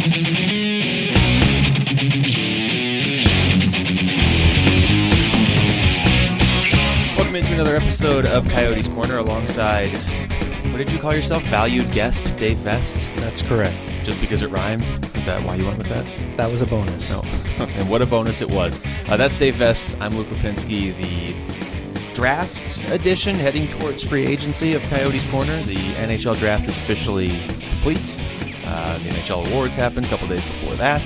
Welcome into another episode of Coyotes Corner alongside, what did you call yourself? Valued guest, Dave Vest? That's correct. Just because it rhymed? Is that why you went with that? That was a bonus. No. And what a bonus it was. That's Dave Vest. I'm Luke Lapinski, the draft edition heading towards free agency of Coyotes Corner. The NHL Draft is officially complete. The NHL Awards happened a couple days before that.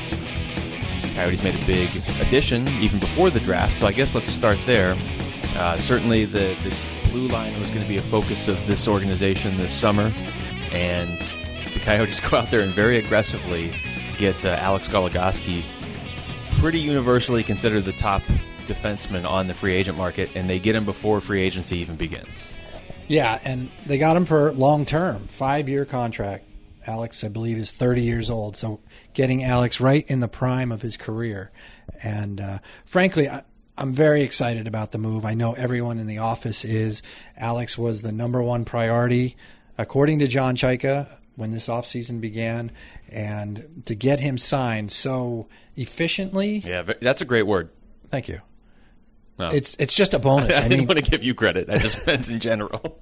Coyotes made a big addition even before the draft, so I guess let's start there. Certainly the blue line was going to be a focus of this organization this summer, and the Coyotes go out there and very aggressively get Alex Goligoski, pretty universally considered the top defenseman on the free agent market, and they get him before free agency even begins. Yeah, and they got him for long-term, 5-year contract. Alex, I believe, is 30 years old, so getting Alex right in the prime of his career. And frankly, I'm very excited about the move. I know everyone in the office is. Alex was the number one priority, according to John Chychrun, when this offseason began. And to get him signed so efficiently. Yeah, that's a great word. Thank you. No. It's just a bonus. I didn't want to give you credit. I just meant in general.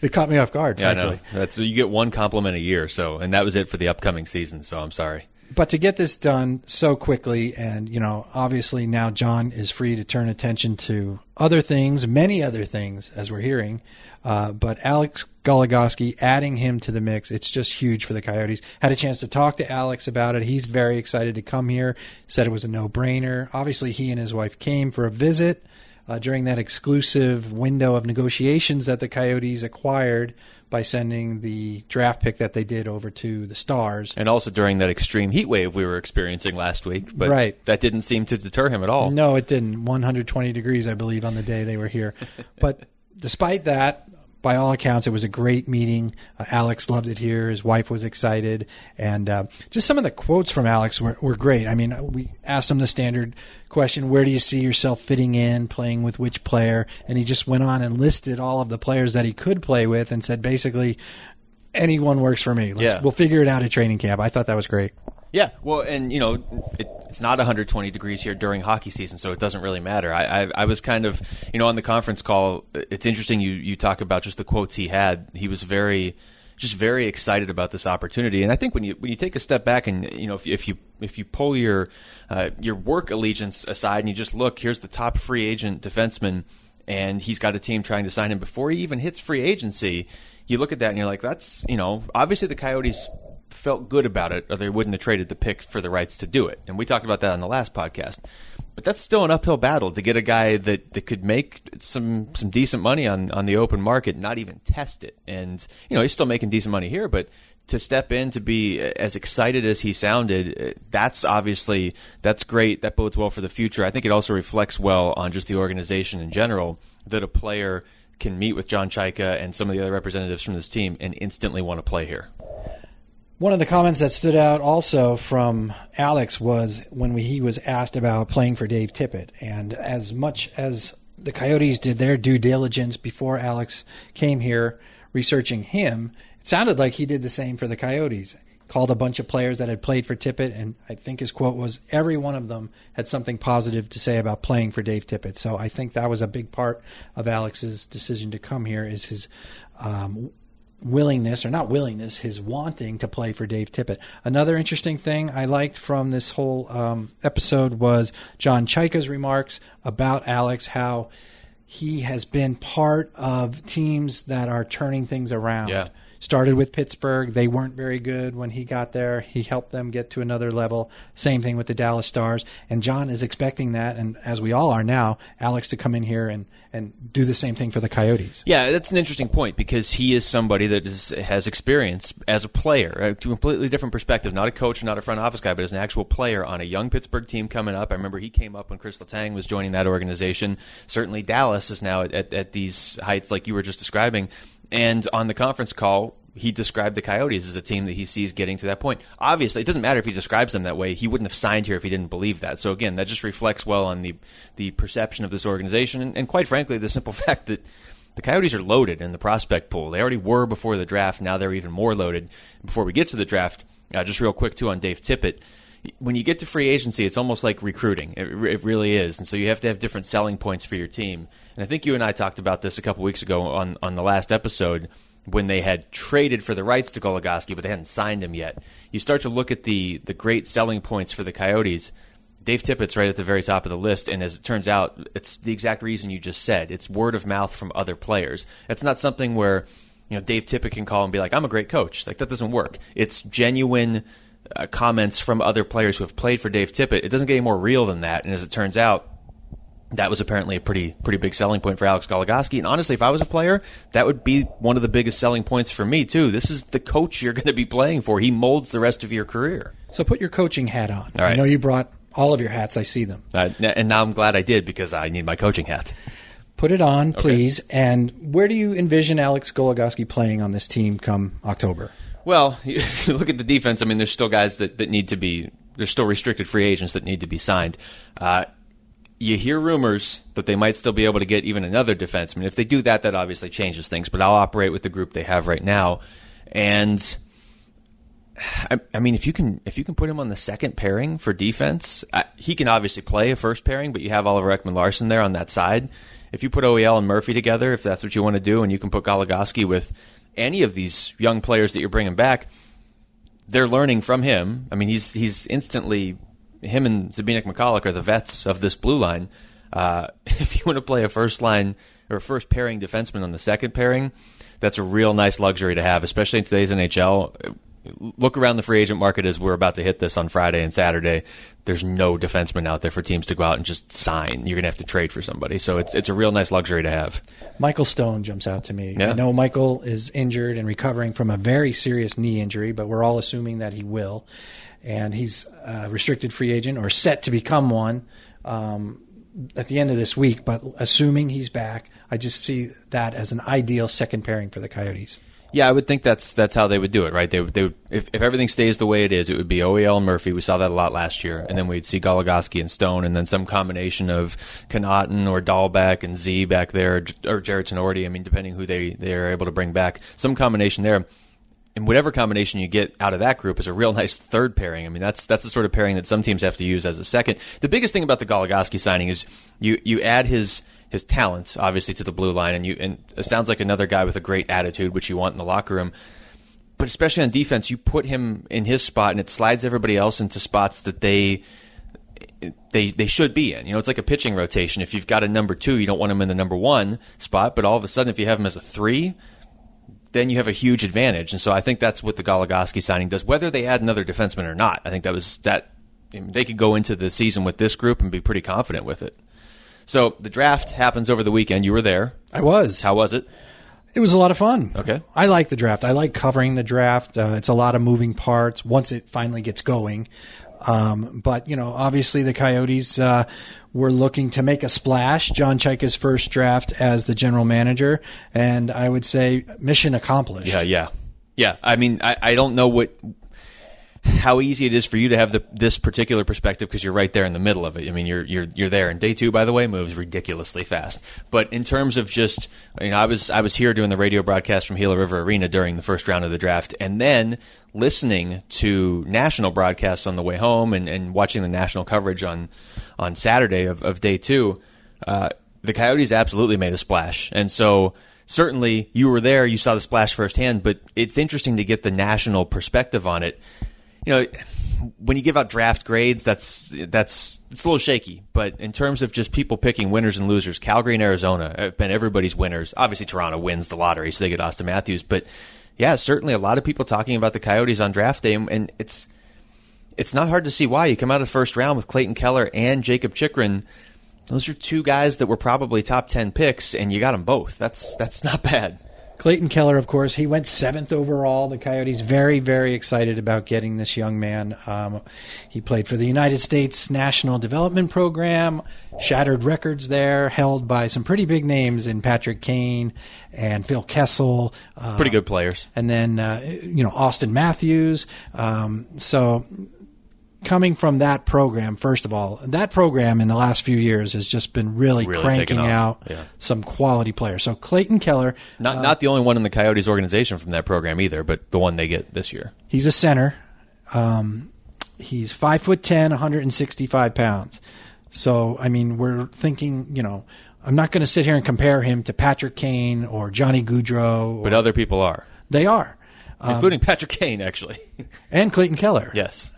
It caught me off guard, frankly. Yeah, I know. You get one compliment a year, and that was it for the upcoming season, so I'm sorry. But to get this done so quickly, and, obviously now John is free to turn attention to other things, many other things, as we're hearing. But Alex Goligoski, adding him to the mix, it's just huge for the Coyotes. Had a chance to talk to Alex about it. He's very excited to come here, said it was a no-brainer. Obviously, he and his wife came for a visit during that exclusive window of negotiations that the Coyotes acquired by sending the draft pick that they did over to the Stars. And also during that extreme heat wave we were experiencing last week. But right. That didn't seem to deter him at all. No, it didn't. 120 degrees, I believe, on the day they were here. But despite that, by all accounts, it was a great meeting. Alex loved it here. His wife was excited. And just some of the quotes from Alex were great. I mean, we asked him the standard question, where do you see yourself fitting in, playing with which player? And he just went on and listed all of the players that he could play with and said, basically, anyone works for me. We'll figure it out at training camp. I thought that was great. Yeah, well, and, it's not 120 degrees here during hockey season, so it doesn't really matter. I was kind of, on the conference call, it's interesting you talk about just the quotes he had. He was very excited about this opportunity. And I think when you take a step back and, if you pull your work allegiance aside and you just look, here's the top free agent defenseman, and he's got a team trying to sign him before he even hits free agency, you look at that and you're like, that's, obviously the Coyotes felt good about it, or they wouldn't have traded the pick for the rights to do it. And we talked about that on the last podcast. But that's still an uphill battle to get a guy that could make some decent money on the open market, not even test it. And, he's still making decent money here, but to step in to be as excited as he sounded, that's great. That bodes well for the future. I think it also reflects well on just the organization in general, that a player can meet with John Chychrun and some of the other representatives from this team and instantly want to play here. One of the comments that stood out also from Alex was when he was asked about playing for Dave Tippett. And as much as the Coyotes did their due diligence before Alex came here, researching him, it sounded like he did the same for the Coyotes. Called a bunch of players that had played for Tippett, and I think his quote was, every one of them had something positive to say about playing for Dave Tippett. So I think that was a big part of Alex's decision to come here, is his his wanting to play for Dave Tippett. Another interesting thing I liked from this whole episode was John Chychrun's remarks about Alex, how he has been part of teams that are turning things around. Yeah. Started with Pittsburgh. They weren't very good when he got there. He helped them get to another level. Same thing with the Dallas Stars. And John is expecting that, and as we all are now, Alex to come in here and do the same thing for the Coyotes. Yeah, that's an interesting point, because he is somebody that has experience as a player, a completely different perspective, not a coach, not a front office guy, but as an actual player on a young Pittsburgh team coming up. I remember he came up when Chris Letang was joining that organization. Certainly Dallas is now at these heights like you were just describing. And on the conference call, he described the Coyotes as a team that he sees getting to that point. Obviously, it doesn't matter if he describes them that way. He wouldn't have signed here if he didn't believe that. So again, that just reflects well on the perception of this organization. And quite frankly, the simple fact that the Coyotes are loaded in the prospect pool. They already were before the draft. Now they're even more loaded before we get to the draft. Just real quick, too, on Dave Tippett. When you get to free agency, it's almost like recruiting. It really is. And so you have to have different selling points for your team. And I think you and I talked about this a couple weeks ago on the last episode when they had traded for the rights to Goligoski, but they hadn't signed him yet. You start to look at the great selling points for the Coyotes. Dave Tippett's right at the very top of the list, and as it turns out, it's the exact reason you just said. It's word of mouth from other players. It's not something where Dave Tippett can call and be like, I'm a great coach. Like, that doesn't work. It's genuine comments from other players who have played for Dave Tippett. It doesn't get any more real than that, and as it turns out, that was apparently a pretty big selling point for Alex Goligoski. And honestly, if I was a player, that would be one of the biggest selling points for me, too. This is the coach you're going to be playing for. He molds the rest of your career. So put your coaching hat on. All right. I know you brought all of your hats. I see them. And now I'm glad I did because I need my coaching hat. Put it on, please. Okay. And where do you envision Alex Goligoski playing on this team come October? Well, if you look at the defense, I mean, there's still guys that need to be – there's still restricted free agents that need to be signed. You hear rumors that they might still be able to get even another defenseman. If they do that, that obviously changes things. But I'll operate with the group they have right now. And I mean, if you can put him on the second pairing for defense, he can obviously play a first pairing. But you have Oliver Ekman-Larsson there on that side. If you put OEL and Murphy together, if that's what you want to do, and you can put Goligoski with any of these young players that you're bringing back, they're learning from him. I mean, he's instantly. Him and Zbigniew McCulloch are the vets of this blue line. If you want to play a first line or a first pairing defenseman on the second pairing, that's a real nice luxury to have, especially in today's NHL. Look around the free agent market as we're about to hit this on Friday and Saturday. There's no defenseman out there for teams to go out and just sign. You're going to have to trade for somebody. So it's a real nice luxury to have. Michael Stone jumps out to me. Yeah. I know Michael is injured and recovering from a very serious knee injury, but we're all assuming that he will. And he's a restricted free agent or set to become one at the end of this week. But assuming he's back, I just see that as an ideal second pairing for the Coyotes. Yeah, I would think that's how they would do it, right? They would if everything stays the way it is, it would be OEL and Murphy. We saw that a lot last year, and then we'd see Goligoski and Stone, and then some combination of Connaughton or Dahlbeck and Z back there, or Jared Tenorti. I mean, depending who they are able to bring back, some combination there. And whatever combination you get out of that group is a real nice third pairing. I mean, that's the sort of pairing that some teams have to use as a second. The biggest thing about the Goligoski signing is you add his talent, obviously, to the blue line, and it sounds like another guy with a great attitude, which you want in the locker room. But especially on defense, you put him in his spot, and it slides everybody else into spots that they should be in. It's like a pitching rotation. If you've got a number 2, you don't want him in the number 1 spot, but all of a sudden, if you have him as a 3, then you have a huge advantage. And so I think that's what the Goligoski signing does, whether they add another defenseman or not. I think they could go into the season with this group and be pretty confident with it. So the draft happens over the weekend. You were there. I was. How was it? It was a lot of fun. Okay. I like the draft. I like covering the draft. It's a lot of moving parts once it finally gets going. But, obviously the Coyotes were looking to make a splash. John Chychrun's first draft as the general manager. And I would say mission accomplished. Yeah. I mean, I don't know how easy it is for you to have this particular perspective because you're right there in the middle of it. I mean, you're there. And day 2, by the way, moves ridiculously fast. But in terms of just, I was here doing the radio broadcast from Gila River Arena during the first round of the draft, and then listening to national broadcasts on the way home and watching the national coverage on Saturday of day 2. The Coyotes absolutely made a splash, and so. Certainly, you were there, you saw the splash firsthand, but it's interesting to get the national perspective on it. When you give out draft grades, it's a little shaky. But in terms of just people picking winners and losers, Calgary and Arizona have been everybody's winners. Obviously, Toronto wins the lottery, so they get Austin Matthews. But yeah, certainly a lot of people talking about the Coyotes on draft day, and it's not hard to see why. You come out of the first round with Clayton Keller and Jacob Chychrun. Those are 2 guys that were probably top 10 picks, and you got them both. That's not bad. Clayton Keller, of course, he went 7th overall. The Coyotes very, very excited about getting this young man. He played for the United States National Development Program, shattered records there, held by some pretty big names in Patrick Kane and Phil Kessel. Pretty good players. And then, Austin Matthews. So coming from that program, first of all, that program in the last few years has just been really cranking out some quality players. So Clayton Keller. Not the only one in the Coyotes organization from that program either, but the one they get this year. He's a center. He's 5'10", 165 pounds. So, I mean, we're thinking, I'm not going to sit here and compare him to Patrick Kane or Johnny Gaudreau. But other people are. They are. Including Patrick Kane, actually. And Clayton Keller. Yes.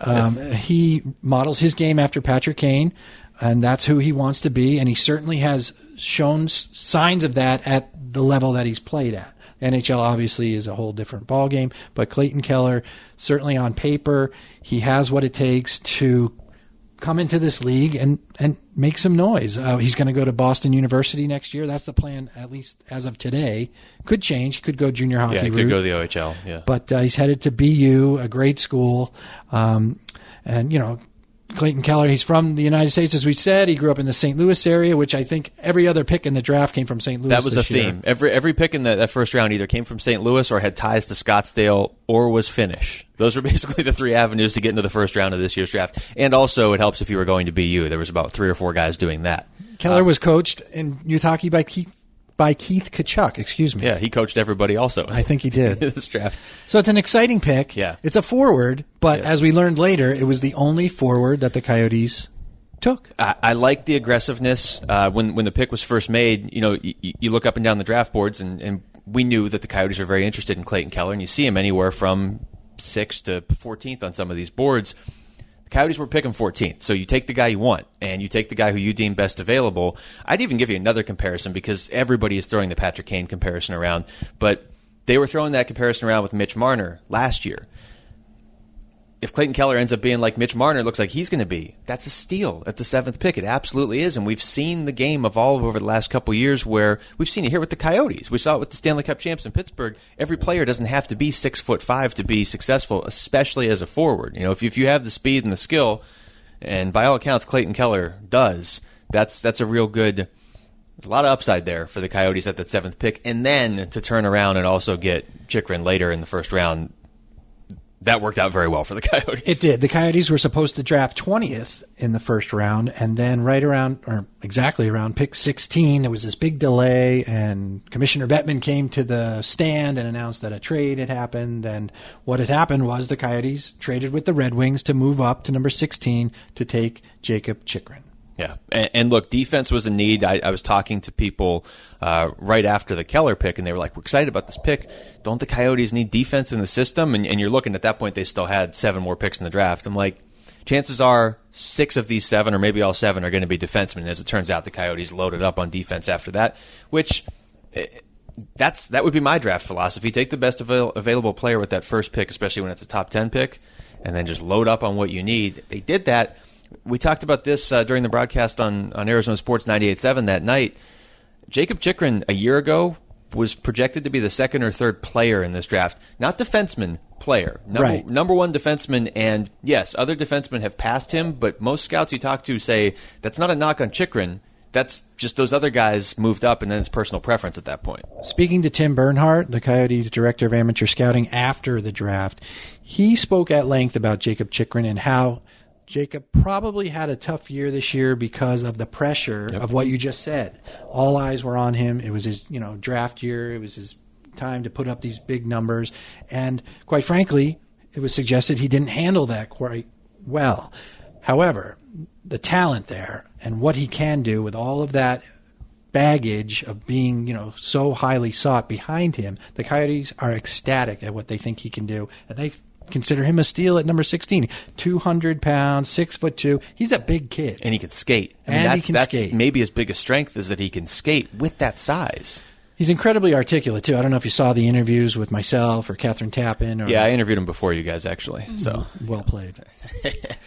He models his game after Patrick Kane, and that's who he wants to be, and he certainly has shown signs of that at the level that he's played at. NHL obviously is a whole different ballgame, but Clayton Keller, certainly on paper, he has what it takes to come into this league and make some noise. He's going to go to Boston University next year. That's the plan, at least as of today. Could change. He could go junior hockey route. Yeah, he could go to the OHL, yeah. But he's headed to BU, a great school. Clayton Keller, he's from the United States, as we said. He grew up in the St. Louis area, which I think every other pick in the draft came from St. Louis. That was a theme. Every pick in that first round either came from St. Louis or had ties to Scottsdale or was Finnish. Those were basically the three avenues to get into the first round of this year's draft. And also, it helps if you were going to BU. There was about 3 or 4 guys doing that. Keller was coached in youth hockey by Keith Tkachuk, excuse me. Yeah, he coached everybody also. I think he did. This draft. So it's an exciting pick. Yeah. It's a forward, but Yes. as we learned later, it was the only forward that the Coyotes took. I like the aggressiveness. When the pick was first made, you look up and down the draft boards, and we knew that the Coyotes were very interested in Clayton Keller, and you see him anywhere from 6th to 14th on some of these boards. Coyotes were picking 14th, so you take the guy you want, and you take the guy who you deem best available. I'd even give you another comparison because everybody is throwing the Patrick Kane comparison around, but they were throwing that comparison around with Mitch Marner last year. If Clayton Keller ends up being like Mitch Marner looks like he's going to be, that's a steal at the 7th pick. It absolutely is, and we've seen the game evolve over the last couple of years where we've seen it here with the Coyotes. We saw it with the Stanley Cup champs in Pittsburgh. Every player doesn't have to be 6'5" to be successful, especially as a forward. If you have the speed and the skill, and by all accounts Clayton Keller does, that's a real good. A lot of upside there for the Coyotes at that 7th pick, and then to turn around and also get Chychrun later in the first round. That worked out very well for the Coyotes. It did. The Coyotes were supposed to draft 20th in the first round, and then exactly around pick 16, there was this big delay, and Commissioner Bettman came to the stand and announced that a trade had happened, and what had happened was the Coyotes traded with the Red Wings to move up to number 16 to take Jakob Chychrun. Yeah, and look, defense was a need. I was talking to people right after the Keller pick, and they were like, we're excited about this pick. Don't the Coyotes need defense in the system? And you're looking at that point, they still had 7 more picks in the draft. I'm like, chances are 6 of these 7, or maybe all 7, are going to be defensemen. As it turns out, the Coyotes loaded up on defense after that, which that would be my draft philosophy. Take the best available player with that first pick, especially when it's a top 10 pick, and then just load up on what you need. They did that. We talked about this during the broadcast on Arizona Sports 98.7 that night. Jakob Chychrun a year ago was projected to be the 2nd or 3rd player in this draft. Not defenseman, player. Number 1 defenseman, and yes, other defensemen have passed him, but most scouts you talk to say that's not a knock on Chychrun. That's just those other guys moved up, and then it's personal preference at that point. Speaking to Tim Bernhardt, the Coyotes director of amateur scouting after the draft, he spoke at length about Jakob Chychrun and how Jacob probably had a tough year this year because of the pressure of what you just said. All eyes were on him. It was his, draft year. It was his time to put up these big numbers. And quite frankly, it was suggested he didn't handle that quite well. However, the talent there and what he can do with all of that baggage of being, so highly sought behind him, the Coyotes are ecstatic at what they think he can do. And they consider him a steal at number 16. 200 pounds, 6'2". He's a big kid. And he can skate. That's maybe his biggest strength is that he can skate with that size. He's incredibly articulate, too. I don't know if you saw the interviews with myself or Catherine Tappan. Yeah, I interviewed him before you guys, actually. So well played.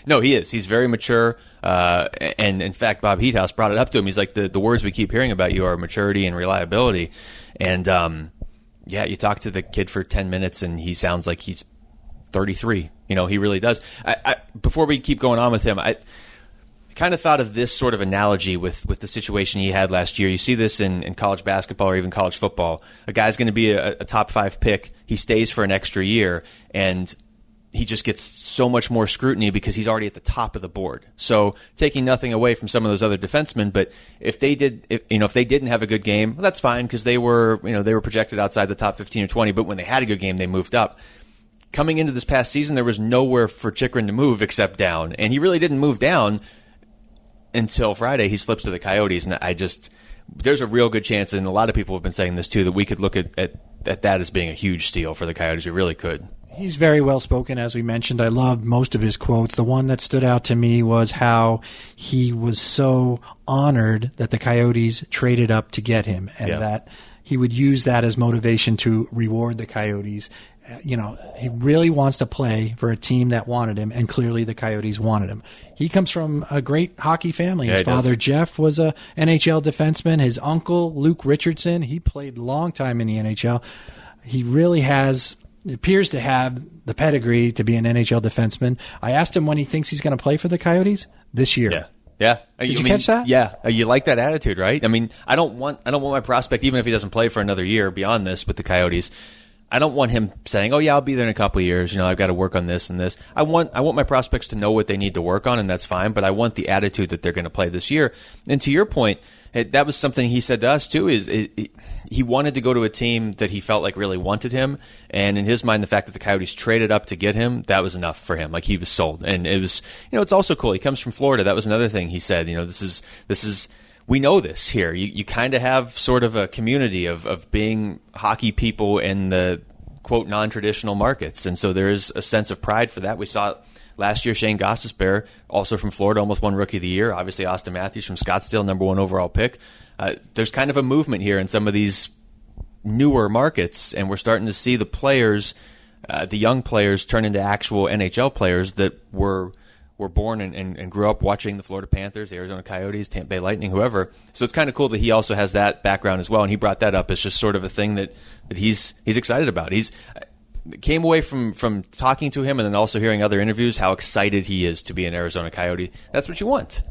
No, he is. He's very mature. And, in fact, Bob Heathouse brought it up to him. He's like, the words we keep hearing about you are maturity and reliability. And, you talk to the kid for 10 minutes, and he sounds like he's 33. He really does. Before we keep going on with him, I kind of thought of this sort of analogy with the situation he had last year. You see this in college basketball or even college football. A guy's going to be a top 5 pick. He stays for an extra year, and he just gets so much more scrutiny because he's already at the top of the board. So taking nothing away from some of those other defensemen, but if they didn't have a good game, well, that's fine because they were projected outside the top 15 or 20. But when they had a good game, they moved up. coming into this past season, there was nowhere for Chychrun to move except down. And he really didn't move down until Friday. He slips to the Coyotes. And there's a real good chance, and a lot of people have been saying this too, that we could look at that as being a huge steal for the Coyotes. We really could. He's very well spoken, as we mentioned. I loved most of his quotes. The one that stood out to me was how he was so honored that the Coyotes traded up to get him, and that he would use that as motivation to reward the Coyotes. He really wants to play for a team that wanted him, and clearly the Coyotes wanted him. He comes from a great hockey family. His father, Jeff, was a NHL defenseman. His uncle, Luke Richardson, he played a long time in the NHL. He really appears to have the pedigree to be an NHL defenseman. I asked him when he thinks he's going to play for the Coyotes this year. Yeah. Did you catch that? Yeah. You like that attitude, right? I mean, I don't want my prospect, even if he doesn't play for another year beyond this with the Coyotes, I don't want him saying, "Oh yeah, I'll be there in a couple of years. I've got to work on this and this." I want my prospects to know what they need to work on, and that's fine. But I want the attitude that they're going to play this year. And to your point, that was something he said to us too. He wanted to go to a team that he felt like really wanted him, and in his mind, the fact that the Coyotes traded up to get him, that was enough for him. Like, he was sold, and it was, it's also cool. He comes from Florida. That was another thing he said. This is. We know this here. You kind of have sort of a community of being hockey people in the, quote, non-traditional markets. And so there is a sense of pride for that. We saw it last year. Shane Gostisbehere, also from Florida, almost won Rookie of the Year. Obviously, Austin Matthews from Scottsdale, number 1 overall pick. There's kind of a movement here in some of these newer markets, and we're starting to see the players, the young players, turn into actual NHL players that were born and grew up watching the Florida Panthers, the Arizona Coyotes, Tampa Bay Lightning, whoever. So it's kind of cool that he also has that background as well, and he brought that up as just sort of a thing that he's excited about. He's came away from talking to him and then also hearing other interviews how excited he is to be an Arizona Coyote. That's what you want.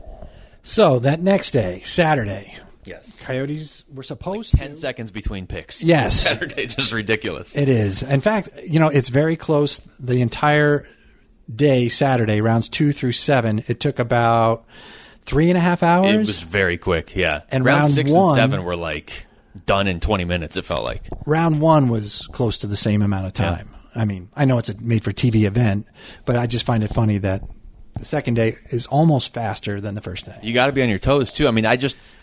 So that next day, Saturday, yes, Coyotes were supposed 10 seconds between picks. Yes. Saturday, just ridiculous. It is. In fact, it's very close. The entire day, Saturday, rounds 2 through 7, it took about 3.5 hours. It was very quick, yeah. And round 6 and 1, 7 were like done in 20 minutes, it felt like. Round 1 was close to the same amount of time. Yeah. I mean, I know it's a made-for-TV event, but I just find it funny that the second day is almost faster than the first day. You got to be on your toes, too. I mean,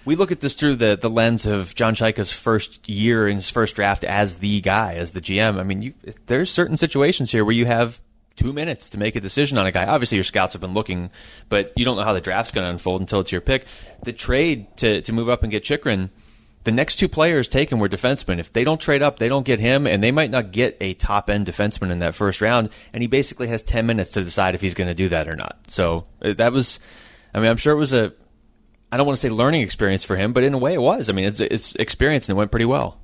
we look at this through the lens of John Chychrun's first year in his first draft as the guy, as the GM. I mean, there's certain situations here where you have 2 minutes to make a decision on a guy. Obviously, your scouts have been looking, but you don't know how the draft's going to unfold until it's your pick. The trade to move up and get Chychrun, the next 2 players taken were defensemen. If they don't trade up, they don't get him, and they might not get a top-end defenseman in that first round, and he basically has 10 minutes to decide if he's going to do that or not. So that was, I'm sure it was I don't want to say learning experience for him, but in a way it was. I mean, it's experience, and it went pretty well.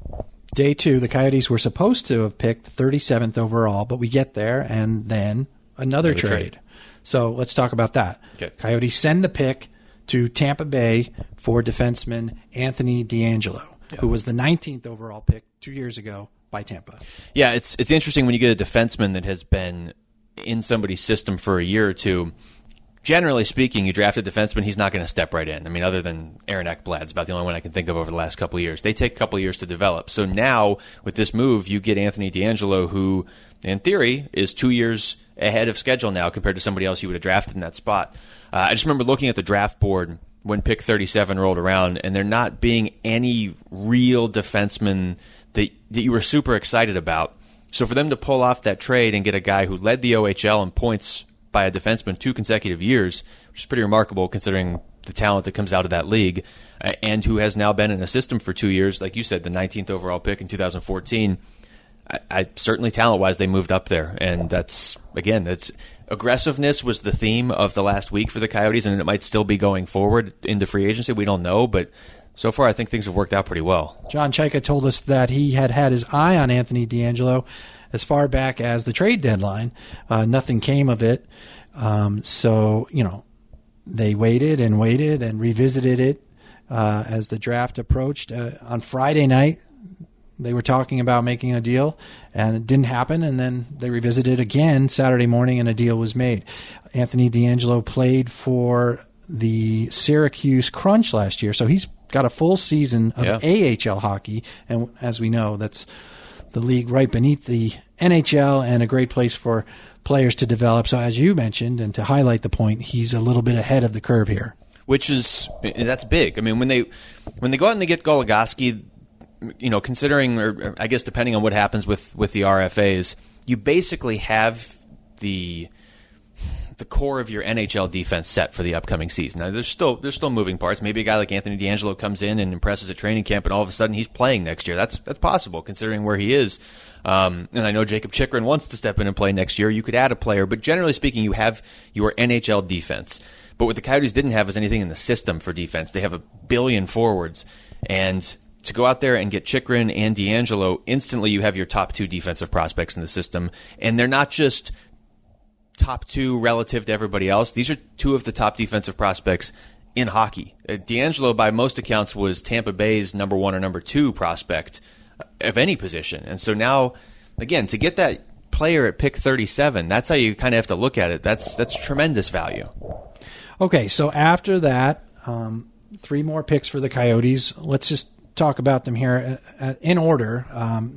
Day 2, the Coyotes were supposed to have picked 37th overall, but we get there, and then another trade. So let's talk about that. Okay. Coyotes send the pick to Tampa Bay for defenseman Anthony DeAngelo, who was the 19th overall pick 2 years ago by Tampa. Yeah, it's interesting when you get a defenseman that has been in somebody's system for a year or two. Generally speaking, you draft a defenseman, he's not going to step right in. I mean, other than Aaron Ekblad, it's about the only one I can think of over the last couple of years. They take a couple of years to develop. So now, with this move, you get Anthony DeAngelo, who, in theory, is 2 years ahead of schedule now compared to somebody else you would have drafted in that spot. I just remember looking at the draft board when pick 37 rolled around, and there not being any real defenseman that you were super excited about. So for them to pull off that trade and get a guy who led the OHL in points by a defenseman 2 consecutive years, which is pretty remarkable considering the talent that comes out of that league, and who has now been in a system for 2 years, like you said, the 19th overall pick in 2014. I certainly talent-wise, they moved up there, and that's aggressiveness was the theme of the last week for the Coyotes, and it might still be going forward into free agency. We don't know, but so far I think things have worked out pretty well. John Chychrun told us that he had his eye on Anthony DeAngelo as far back as the trade deadline. Nothing came of it. So, they waited and revisited it as the draft approached. On Friday night, they were talking about making a deal, and it didn't happen, and then they revisited again Saturday morning, and a deal was made. Anthony DeAngelo played for the Syracuse Crunch last year, so he's got a full season of AHL hockey, and as we know, that's the league right beneath the NHL and a great place for players to develop. So as you mentioned, and to highlight the point, he's a little bit ahead of the curve here. That's big. I mean, when they go out and they get Goligoski, considering, or I guess depending on what happens with the RFAs, you basically have the core of your NHL defense set for the upcoming season. Now, there's still moving parts. Maybe a guy like Anthony DeAngelo comes in and impresses at training camp, and all of a sudden he's playing next year. That's possible, considering where he is. And I know Jacob Chychrun wants to step in and play next year. You could add a player, but generally speaking, you have your NHL defense. But what the Coyotes didn't have is anything in the system for defense. They have a billion forwards, and to go out there and get Chychrun and DeAngelo, instantly you have your top 2 defensive prospects in the system, and they're not just top 2 relative to everybody else. These are 2 of the top defensive prospects in hockey. DeAngelo, by most accounts, was Tampa Bay's number 1 or number 2 prospect of any position. And so now, again, to get that player at pick 37, that's how you kind of have to look at it. That's tremendous value. Okay, so after that, 3 more picks for the Coyotes. Let's just talk about them here in order.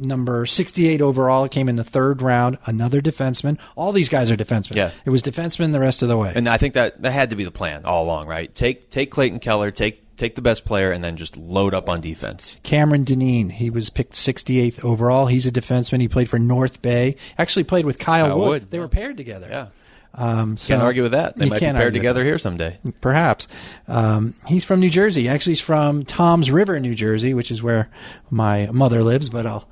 Number 68 overall came in the 3rd round. Another defenseman. All these guys are defensemen. Yeah. It was defensemen the rest of the way. And I think that had to be the plan all along, right? Take Clayton Keller, take the best player, and then just load up on defense. Cameron Dineen, he was picked 68th overall. He's a defenseman. He played for North Bay. Actually played with Kyle Wood. They were paired together. Yeah. Can't argue with that. They might be paired together here someday. Perhaps. He's from New Jersey. Actually, he's from Toms River, New Jersey, which is where my mother lives, but I'll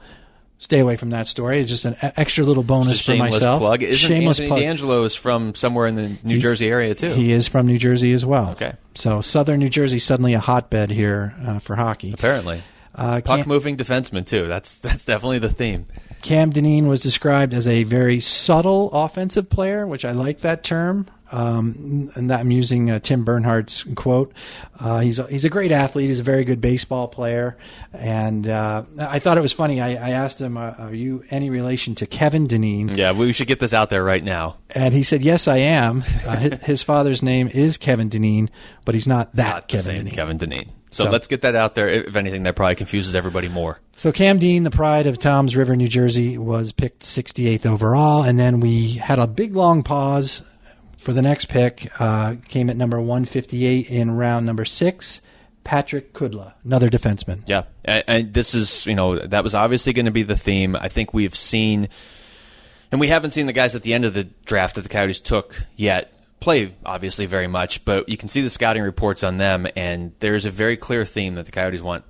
stay away from that story. It's just an extra little bonus for myself. Plug. Isn't Anthony DeAngelo is from somewhere in the New Jersey area, too? He is from New Jersey as well. Okay. So southern New Jersey, suddenly a hotbed here for hockey. Apparently. Puck-moving defenseman, too. That's definitely the theme. Cam Dineen was described as a very subtle offensive player, which I like that term. And that I'm using Tim Bernhardt's quote. He's a great athlete. He's a very good baseball player. And I thought it was funny. I asked him, are you any relation to Kevin Dineen? Yeah, we should get this out there right now. And he said, yes, I am. His father's name is Kevin Dineen, but he's not Kevin Dineen. Kevin Dineen. So let's get that out there. If anything, that probably confuses everybody more. So Cam Dean, the pride of Toms River, New Jersey, was picked 68th overall. And then we had a big, long pause for the next pick. Came at number 158 in round number 6. Patrick Kudla, another defenseman. Yeah, and this is, that was obviously going to be the theme. I think we've seen, and we haven't seen the guys at the end of the draft that the Coyotes took yet play, obviously, very much, but you can see the scouting reports on them, and there's a very clear theme that the Coyotes want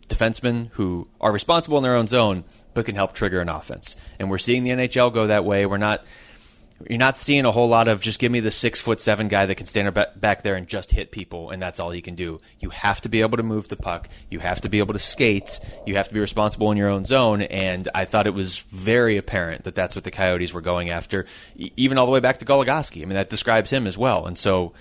defensemen who are responsible in their own zone, but can help trigger an offense. And we're seeing the NHL go that way. You're not seeing a whole lot of just give me the 6'7" guy that can stand back there and just hit people, and that's all he can do. You have to be able to move the puck. You have to be able to skate. You have to be responsible in your own zone, and I thought it was very apparent that that's what the Coyotes were going after, even all the way back to Goligoski. I mean, that describes him as well, and so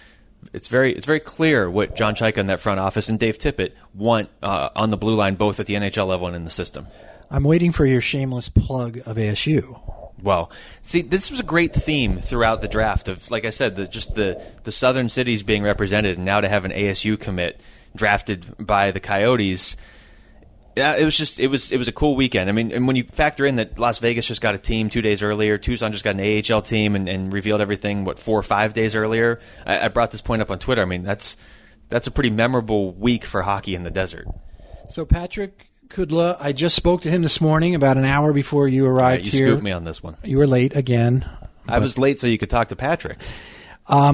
it's very clear what John Chychrun and that front office and Dave Tippett want on the blue line, both at the NHL level and in the system. I'm waiting for your shameless plug of ASU. Well, see, this was a great theme throughout the draft of, like I said, the southern cities being represented, and now to have an ASU commit drafted by the Coyotes. Yeah, it was a cool weekend. I mean, and when you factor in that Las Vegas just got a team 2 days earlier, Tucson just got an AHL team and revealed everything 4 or 5 days earlier. I brought this point up on Twitter. I mean, that's a pretty memorable week for hockey in the desert. So Patrick Kudla, I just spoke to him this morning about an hour before you arrived here. You scooped me on this one. You were late again. I was late so you could talk to Patrick.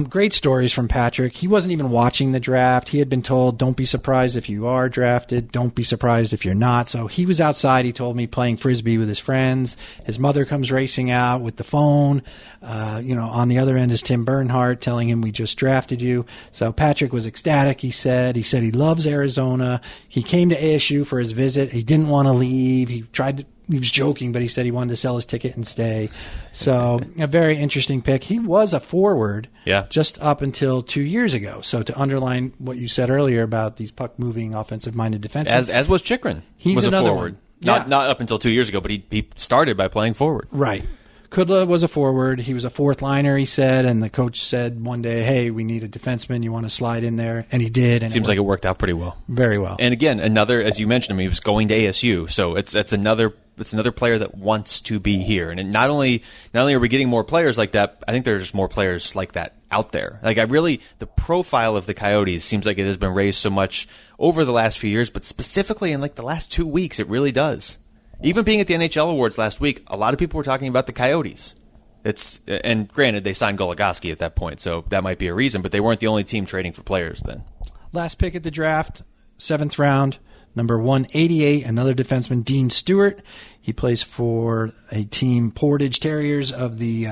Great stories from Patrick. He wasn't even watching the draft. He had been told, don't be surprised if you are drafted. Don't be surprised if you're not. So he was outside, he told me, playing Frisbee with his friends. His mother comes racing out with the phone. On the other end is Tim Bernhardt telling him we just drafted you. So Patrick was ecstatic, he said. He said he loves Arizona. He came to ASU for his visit. He didn't want to leave. He was joking, but he said he wanted to sell his ticket and stay. So a very interesting pick. He was a forward just up until 2 years ago. So to underline what you said earlier about these puck-moving, offensive-minded defensemen. As was Chychrun. He's was another a forward. One. Not up until 2 years ago, but he started by playing forward. Right. Kudla was a forward. He was a fourth liner, he said, and the coach said one day, hey, we need a defenseman. You want to slide in there? And he did. And it worked out pretty well. Very well. And again, another, as you mentioned, he was going to ASU, so that's another another player that wants to be here. And not only are we getting more players like that, I think there's more players like that out there. Like the profile of the Coyotes seems like it has been raised so much over the last few years, but specifically in like the last 2 weeks, it really does. Even being at the NHL Awards last week, a lot of people were talking about the Coyotes. And granted, they signed Goligoski at that point, so that might be a reason, but they weren't the only team trading for players then. Last pick at the draft, 7th round, number 188, another defenseman, Dean Stewart. He plays for a team, Portage Terriers of the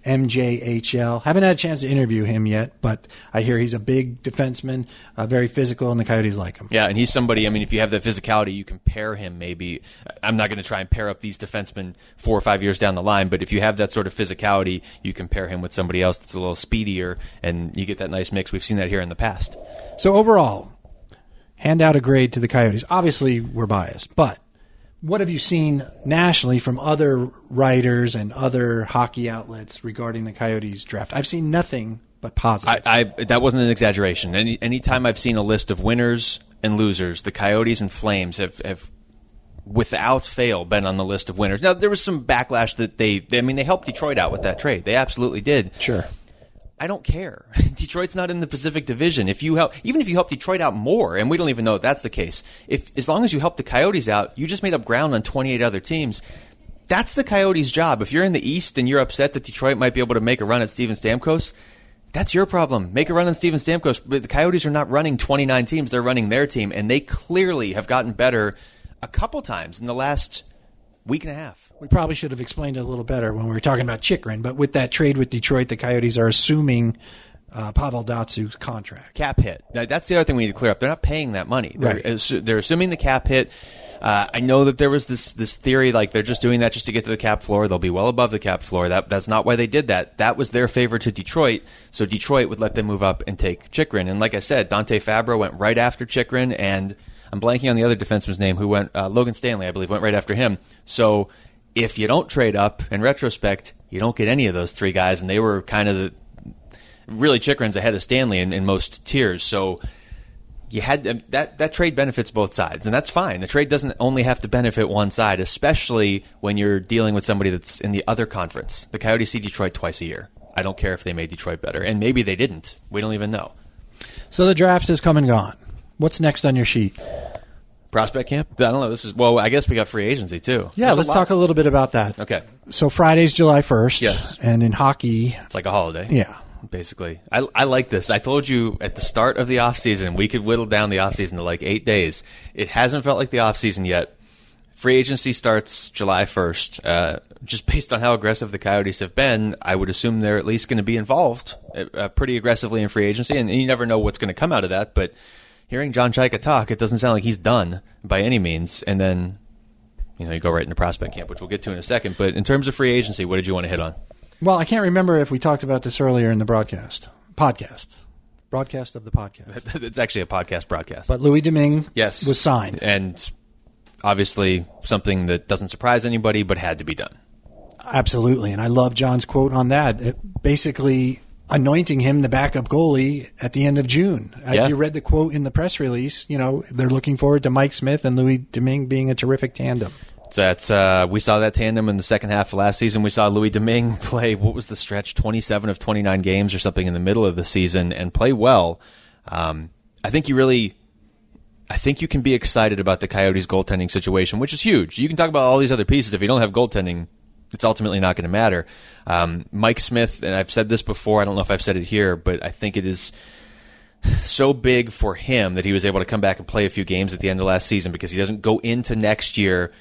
MJHL. Haven't had a chance to interview him yet, but I hear he's a big defenseman, very physical, and the Coyotes like him. Yeah, and he's somebody, I mean, if you have that physicality, you can pair him maybe. I'm not going to try and pair up these defensemen 4 or 5 years down the line, but if you have that sort of physicality, you can pair him with somebody else that's a little speedier, and you get that nice mix. We've seen that here in the past. So overall, hand out a grade to the Coyotes. Obviously, we're biased, but what have you seen nationally from other writers and other hockey outlets regarding the Coyotes draft? I've seen nothing but positive. That wasn't an exaggeration. Anytime I've seen a list of winners and losers, the Coyotes and Flames have without fail been on the list of winners. Now, there was some backlash that they helped Detroit out with that trade. They absolutely did. Sure. I don't care. Detroit's not in the Pacific Division. Even if you help Detroit out more, and we don't even know if that's the case, as long as you help the Coyotes out, you just made up ground on 28 other teams. That's the Coyotes' job. If you're in the East and you're upset that Detroit might be able to make a run at Steven Stamkos, that's your problem. Make a run on Steven Stamkos. But the Coyotes are not running 29 teams. They're running their team, and they clearly have gotten better a couple times in the last week and a half. We probably should have explained it a little better when we were talking about Chychrun, but with that trade with Detroit, the Coyotes are assuming Pavel Datsyuk's contract. Cap hit. Now, that's the other thing we need to clear up. They're not paying that money. They're assuming the cap hit. I know that there was this theory like they're just doing that just to get to the cap floor. They'll be well above the cap floor. That's not why they did that. That was their favor to Detroit, so Detroit would let them move up and take Chychrun. And like I said, Dante Fabro went right after Chychrun, and I'm blanking on the other defenseman's name who went, Logan Stanley, I believe, went right after him. So if you don't trade up, in retrospect, you don't get any of those three guys, and they were kind of really Chychrun's ahead of Stanley in most tiers. So you had that trade benefits both sides, and that's fine. The trade doesn't only have to benefit one side, especially when you're dealing with somebody that's in the other conference. The Coyotes see Detroit twice a year. I don't care if they made Detroit better, and maybe they didn't. We don't even know. So the draft has come and gone. What's next on your sheet? Prospect camp? I don't know. I guess we got free agency too. Yeah, let's talk a little bit about that. Okay. So Friday's July 1st. Yes. And in hockey, it's like a holiday. Yeah. Basically. I like this. I told you at the start of the offseason, we could whittle down the offseason to like 8 days. It hasn't felt like the offseason yet. Free agency starts July 1st. Just based on how aggressive the Coyotes have been, I would assume they're at least going to be involved pretty aggressively in free agency, and you never know what's going to come out of that, but hearing John Chychrun talk, it doesn't sound like he's done by any means. And then, you go right into prospect camp, which we'll get to in a second. But in terms of free agency, what did you want to hit on? Well, I can't remember if we talked about this earlier in the broadcast of the podcast. It's actually a podcast broadcast. But Louis Domingue yes, was signed. And obviously something that doesn't surprise anybody, but had to be done. Absolutely. And I love John's quote on that. Basically anointing him the backup goalie at the end of June. Yeah. You read the quote in the press release. They're looking forward to Mike Smith and Louis Domingue being a terrific tandem. We saw that tandem in the second half of last season. We saw Louis Domingue play, what was the stretch, 27 of 29 games or something in the middle of the season and play well. I think you can be excited about the Coyotes' goaltending situation, which is huge. You can talk about all these other pieces. If you don't have goaltending, it's ultimately not going to matter. Mike Smith, and I've said this before, I don't know if I've said it here, but I think it is so big for him that he was able to come back and play a few games at the end of last season because he doesn't go into next year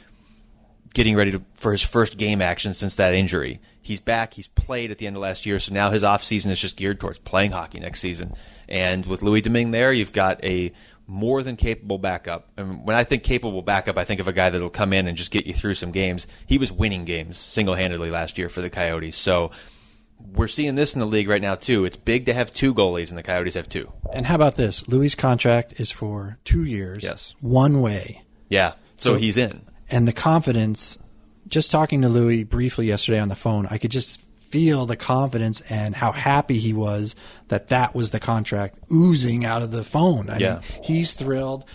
getting ready for his first game action since that injury. He's back. He's played at the end of last year, so now his offseason is just geared towards playing hockey next season. And with Louis Domingue there, you've got a more than capable backup. And when I think capable backup, I think of a guy that'll come in and just get you through some games. He was winning games single-handedly last year for the Coyotes. So we're seeing this in the league right now, too. It's big to have two goalies, and the Coyotes have two. And how about this? Louis' contract is for 2 years. Yes. One way. Yeah, so he's in. And the confidence, just talking to Louis briefly yesterday on the phone, I could just feel the confidence and how happy he was that was the contract oozing out of the phone. I mean, he's thrilled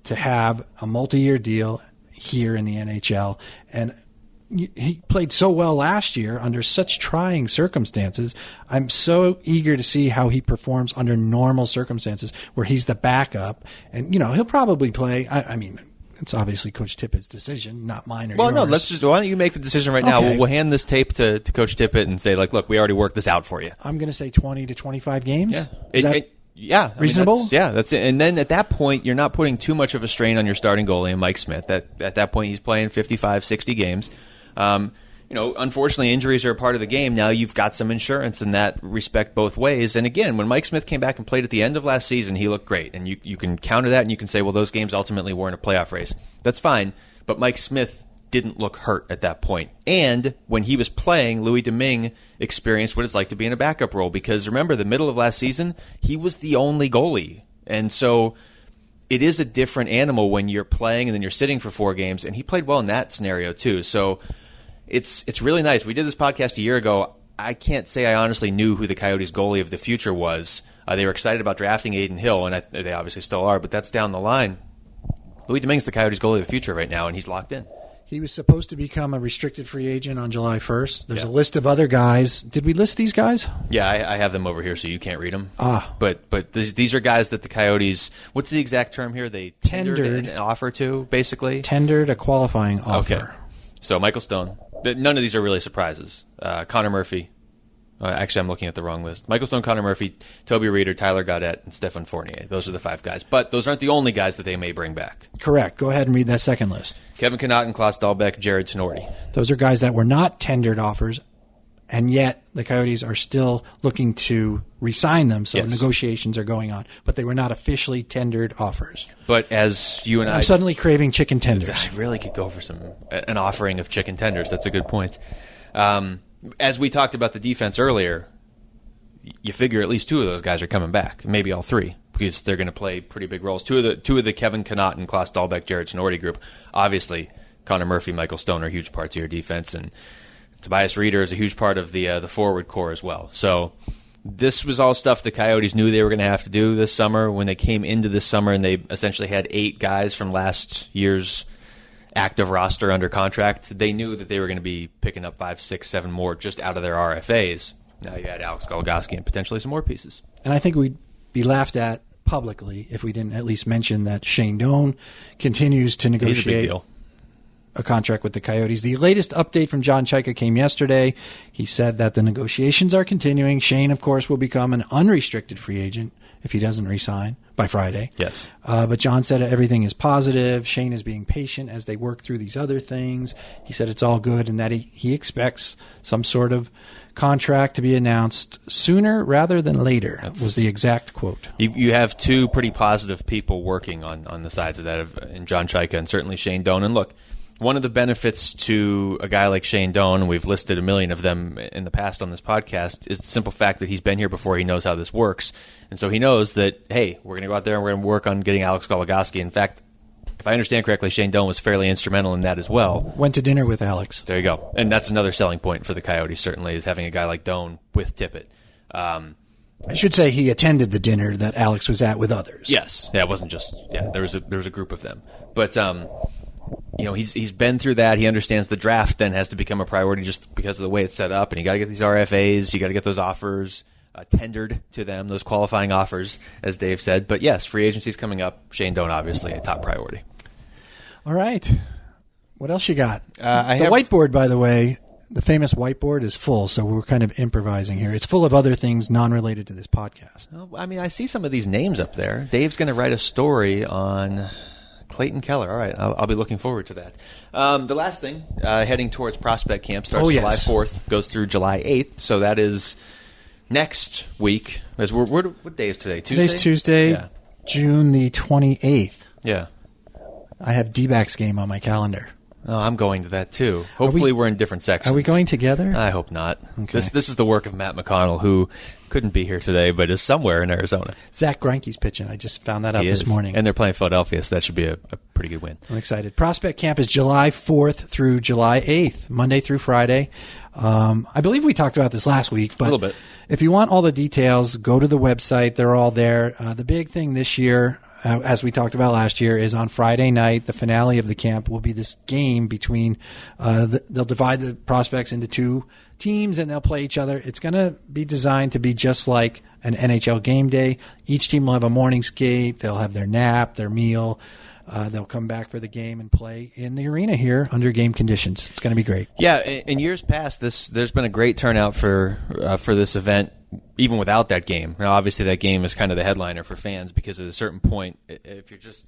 to have a multi-year deal. here in the NHL. And he played so well last year under such trying circumstances. I'm so eager to see how he performs under normal circumstances where he's the backup. And, he'll probably play. I mean, it's obviously Coach Tippett's decision, not mine or yours. Well, no, why don't you make the decision right now? Okay. We'll hand this tape to Coach Tippett and say, look, we already worked this out for you. I'm going to say 20 to 25 games. Yeah. Is that reasonable? That's it. And then at that point, you're not putting too much of a strain on your starting goalie, Mike Smith. At that point, he's playing 55, 60 games. Unfortunately, injuries are a part of the game. Now you've got some insurance in that respect both ways. And again, when Mike Smith came back and played at the end of last season, he looked great. And you can counter that and you can say, well, those games ultimately weren't a playoff race. That's fine. But Mike Smith didn't look hurt at that point. And when he was playing, Louis Domingue experienced what it's like to be in a backup role. Because remember, the middle of last season, he was the only goalie. And so it is a different animal when you're playing and then you're sitting for 4 games. And he played well in that scenario too. So it's really nice. We did this podcast a year ago. I can't say I honestly knew who the Coyotes goalie of the future was. They were excited about drafting Adin Hill, and they obviously still are, but that's down the line. Louis Domingue's the Coyotes goalie of the future right now, and he's locked in. He was supposed to become a restricted free agent on July 1st. There's a list of other guys. Did we list these guys? Yeah, I have them over here, so you can't read them. But these are guys that the Coyotes, what's the exact term here? They tendered an offer to, basically? Tendered a qualifying offer. Okay. So Michael Stone. None of these are really surprises. Connor Murphy. Actually, I'm looking at the wrong list. Michael Stone, Connor Murphy, Toby Reeder, Tyler Gaudette, and Stefan Fournier. Those are the 5 guys. But those aren't the only guys that they may bring back. Correct. Go ahead and read that second list. Kevin Connauton, Klaus Dahlbeck, Jared Tenorti. Those are guys that were not tendered offers, and yet the Coyotes are still looking to re-sign them, so negotiations are going on. But they were not officially tendered offers. But as you and I'm suddenly craving chicken tenders. I really could go for an offering of chicken tenders. That's a good point. As we talked about the defense earlier, you figure at least 2 of those guys are coming back, maybe all 3, because they're going to play pretty big roles. Two of the Kevin Connauton, Klaus Dahlbeck, Jared Tenorti group. Obviously, Connor Murphy, Michael Stone are huge parts of your defense, and Tobias Reeder is a huge part of the forward core as well. So this was all stuff the Coyotes knew they were going to have to do this summer. When they came into this summer and they essentially had 8 guys from last year's active roster under contract, they knew that they were going to be picking up 5, 6, 7 more just out of their RFAs. Now you had Alex Goligoski and potentially some more pieces. And I think we'd be laughed at publicly if we didn't at least mention that Shane Doan continues to negotiate He's a big deal. A contract with the Coyotes. The latest update from John Chychrun came yesterday. He said that the negotiations are continuing. Shane, of course, will become an unrestricted free agent if he doesn't re-sign by Friday. Yes. But John said everything is positive. Shane is being patient as they work through these other things. He said it's all good and that he expects some sort of contract to be announced sooner rather than later, was the exact quote. You have 2 pretty positive people working on the sides of that, in John Chychrun and certainly Shane Doan. And look, one of the benefits to a guy like Shane Doan, and we've listed a million of them in the past on this podcast, is the simple fact that he's been here before. He knows how this works. And so he knows that, hey, we're going to go out there and we're going to work on getting Alex Goligoski. In fact, if I understand correctly, Shane Doan was fairly instrumental in that as well. Went to dinner with Alex. There you go. And that's another selling point for the Coyotes, certainly, is having a guy like Doan with Tippett. I should say he attended the dinner that Alex was at with others. Yes. Yeah, it wasn't just, there was a group of them. But, he's been through that. He understands the draft then has to become a priority just because of the way it's set up. And you got to get these RFAs. You got to get those offers tendered to them, those qualifying offers, as Dave said. But yes, free agency's coming up. Shane Doan, obviously, a top priority. All right. What else you got? Whiteboard, by the way, the famous whiteboard is full, so we're kind of improvising here. It's full of other things non-related to this podcast. I mean, I see some of these names up there. Dave's going to write a story on Clayton Keller. All right, I'll be looking forward to that. The last thing, heading towards prospect camp, starts July 4th, goes through July 8th, so that is next week. As what day is today? Tuesday? Today's Tuesday, June the 28th. Yeah. I have D-backs game on my calendar. Oh, I'm going to that too. Hopefully we're in different sections. Are we going together? I hope not. Okay. This is the work of Matt McConnell, who couldn't be here today, but is somewhere in Arizona. Zach Greinke's pitching. I just found that out this morning. And they're playing Philadelphia, so that should be a pretty good win. I'm excited. Prospect camp is July 4th through July 8th, Monday through Friday. I believe we talked about this last week, but a little bit. If you want all the details, go to the website. They're all there. The big thing this year, as we talked about last year, is on Friday night. The finale of the camp will be this game between, they'll divide the prospects into two teams and they'll play each other. It's going to be designed to be just like an NHL game day. Each team will have a morning skate. They'll have their nap, their meal. They'll come back for the game and play in the arena here under game conditions. It's going to be great. Yeah, in years past, there's been a great turnout for this event, even without that game. Now, obviously, that game is kind of the headliner for fans because at a certain point, if you're just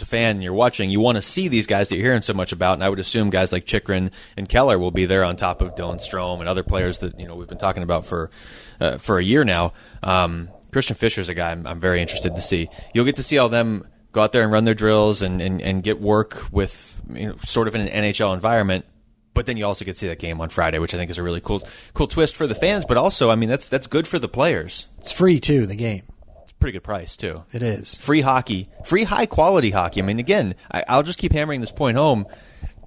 a fan and you're watching, you want to see these guys that you're hearing so much about. And I would assume guys like Chychrun and Keller will be there on top of Doan and other players that we've been talking about for a year now. Christian Fischer's a guy I'm very interested to see. You'll get to see all them go out there and run their drills and get work with sort of in an NHL environment. But then you also get to see that game on Friday, which I think is a really cool twist for the fans. But also, I mean, that's good for the players. It's free too, the game. It's a pretty good price too. It is. Free hockey, free high quality hockey. I mean, again, I'll just keep hammering this point home.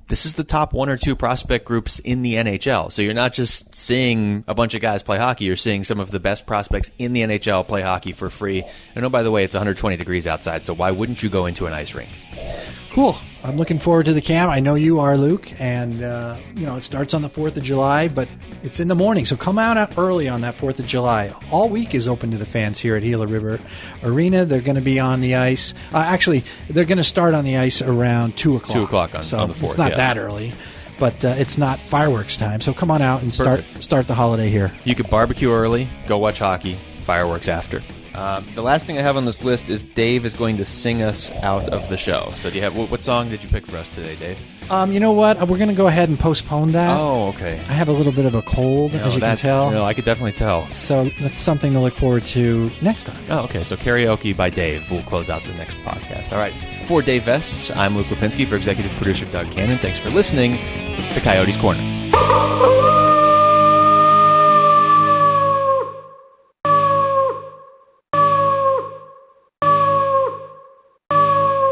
This is the top one or two prospect groups in the NHL. So you're not just seeing a bunch of guys play hockey. You're seeing some of the best prospects in the NHL play hockey for free. And oh, by the way, it's 120 degrees outside, so why wouldn't you go into an ice rink? Cool. I'm looking forward to the camp. I know you are, Luke. And, it starts on the 4th of July, but it's in the morning. So come out early on that 4th of July. All week is open to the fans here at Gila River Arena. They're going to be on the ice. Actually, they're going to start on the ice around 2 o'clock. 2 o'clock on the 4th. It's not that early, but it's not fireworks time. So come on out and start the holiday here. You could barbecue early, go watch hockey, fireworks after. The last thing I have on this list is Dave is going to sing us out of the show. So do you have what song did you pick for us today, Dave? You know what? We're going to go ahead and postpone that. Oh, okay. I have a little bit of a cold, as you can tell. No, I could definitely tell. So that's something to look forward to next time. Oh, okay. So karaoke by Dave will close out the next podcast. All right. For Dave Vest, I'm Luke Lapinski. For executive producer Doug Cannon, thanks for listening to Coyotes Corner.